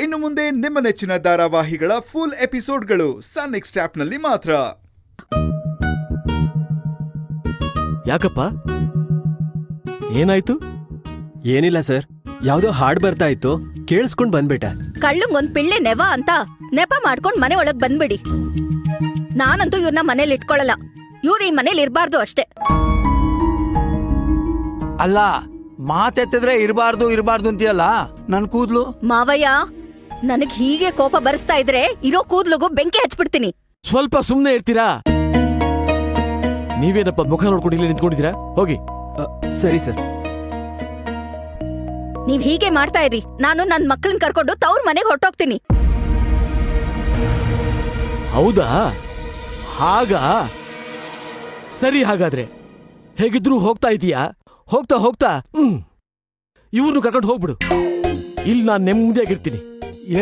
ಇನ್ನು ಮುಂದೆ ನಿಮ್ಮ ನೆಚ್ಚಿನ ಧಾರಾವಾಹಿಗಳ ಫುಲ್ ಎಪಿಸೋಡ್ಗಳು ಸನ್ ನೆಕ್ಸ್ಟ್ ಆಪ್ನಲ್ಲಿ ಮಾತ್ರ. ಯಾಕಪ್ಪ, ಏನಾಯ್ತು? ಏನಿಲ್ಲ ಸರ್, ಯಾವ್ದೋ ಹಾಡ್ ಬರ್ತಾ ಇತ್ತು, ಕೇಳಿಸ್ಕೊಂಡ್ ಬಂದ್ಬಿಟ್ಟೆ. ಕಳ್ಳಂಗೊಂದ್ ಪಿಳ್ಳೆ ನೆವ ಅಂತ ನೆಪ ಮಾಡ್ಕೊಂಡ್ ಮನೆ ಒಳಗ್ ಬಂದ್ಬಿಡಿ. ನಾನಂತೂ ಇವ್ರನ್ನ ಮನೇಲಿ ಇಟ್ಕೊಳಲ್ಲ. ಇವ್ರು ಈ ಮನೇಲಿ ಇರ್ಬಾರ್ದು ಅಷ್ಟೇ. ಅಲ್ಲ, ಮಾತೆತ್ತಿದ್ರೆ ಇರಬಾರ್ದು ಅಂತೀಯಲ್ಲ. ನನ್ ಕೂದ್ಲು ಮಾವಯ್ಯ, ನನಗ್ ಹೀಗೆ ಕೋಪ ಬರಿಸ್ತಾ ಇದ್ರೆ ಇರೋ ಕೂದ್ಲುಗೂ ಬೆಂಕಿ ಹಚ್ಬಿಡ್ತೀನಿ. ಸ್ವಲ್ಪ ಸುಮ್ನೆ ಇರ್ತೀರಾ? ನೀವೇನಪ್ಪ ಮುಖ ನೋಡ್ಕೊಂಡು ಇಲ್ಲಿ ನಿಂತ್ಕೊಂಡಿದ್ದೀರಾ? ಹೋಗಿ. ಸರಿ ಸರ್. ನೀವ್ ಹೀಗೆ ಮಾಡ್ತಾ ಇರಿ. ನಾನು ನನ್ ಮಕ್ಳನ್ ಕರ್ಕೊಂಡು ತವ್ರ ಮನೆಗೆ ಹೊರಟೋಗ್ತೀನಿ. ಹೌದಾ? ಹಾಗಾ? ಸರಿ, ಹಾಗಾದ್ರೆ ಹೇಗಿದ್ರು ಹೋಗ್ತಾ ಇದೀಯಾ? ಹೋಗ್ತಾ ಹೋಗ್ತಾ ಇವ್ರನ್ನು ಕರ್ಕೊಂಡು ಹೋಗ್ಬಿಡು. ಇಲ್ಲಿ ನಾನ್ ನೆಮ್ಮದಿಯಾಗಿರ್ತೀನಿ.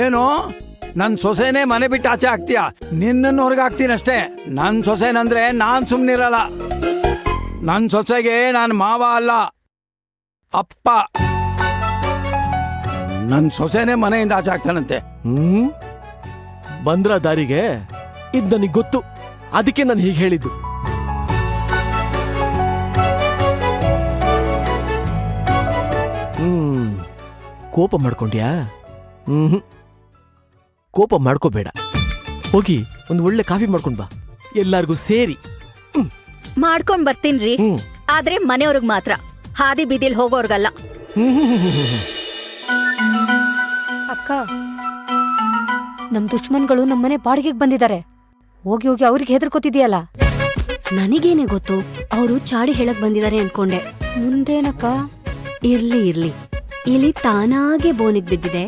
ಏನೋ ನನ್ ಸೊಸೆನೇ ಮನೆ ಬಿಟ್ಟು ಆಚೆ ಹಾಕ್ತೀಯ? ನಿನ್ನನ್ನು ಹೊರಗೆ ಹಾಕ್ತೀನಿ ಅಷ್ಟೇ. ನನ್ ಸೊಸೆನಂದ್ರೆ ನಾನ್ ಸುಮ್ನಿರಲ್ಲ. ನನ್ ಸೊಸೆಗೆ ನಾನ್ ಮಾವ ಅಲ್ಲ, ಅಪ್ಪ. ನನ್ ಸೊಸೆನೇ ಮನೆಯಿಂದ ಆಚೆ ಹಾಕ್ತಾನಂತೆ. ಬಂದ್ರ ದಾರಿಗೆ? ಇದ್ ನನಗ್ ಗೊತ್ತು, ಅದಕ್ಕೆ ನಾನು ಹೀಗೆ ಹೇಳಿದ್ದು. ಕೋಪ ಮಾಡ್ಕೊಂಡ್ಯಾ? ಕೋಪ ಮಾಡ್ಕೋಬೇಡ. ಹೋಗಿ ಒಂದು ಒಳ್ಳೆ ಕಾಫಿ ಮಾಡ್ಕೊಂಡ್ ಬಾ, ಎಲ್ಲಾರ್ಗೂ ಸೇರಿ. ಮಾಡ್ಕೊಂಡ್ ಬರ್ತೀನ್ರಿ, ಆದ್ರೆ ಮನೆಯವ್ರಿಗ್ ಮಾತ್ರ, ಹಾದಿ ಬೀದಿಲ್ ಹೋಗೋರ್ಗಲ್ಲ. ಅಕ್ಕ, ನಮ್ ದುಶ್ಮನ್ಗಳು ನಮ್ಮನೆ ಬಾಡಿಗೆಗೆ ಬಂದಿದ್ದಾರೆ. ಹೋಗಿ ಹೋಗಿ ಅವ್ರಿಗೆ ಹೆದರ್ಕೋತಿದ್ಯಲ್ಲ. ನನಗೇನೆ ಗೊತ್ತು, ಅವರು ಚಾಡಿ ಹೇಳಕ್ ಬಂದಿದ್ದಾರೆ ಅನ್ಕೊಂಡೆ. ಮುಂದೇನಕ್ಕ? ಇರ್ಲಿ, ಇಲ್ಲಿ ತಾನಾಗೆ ಬೋನಿಗ್ ಬಿದ್ದಿದೆ,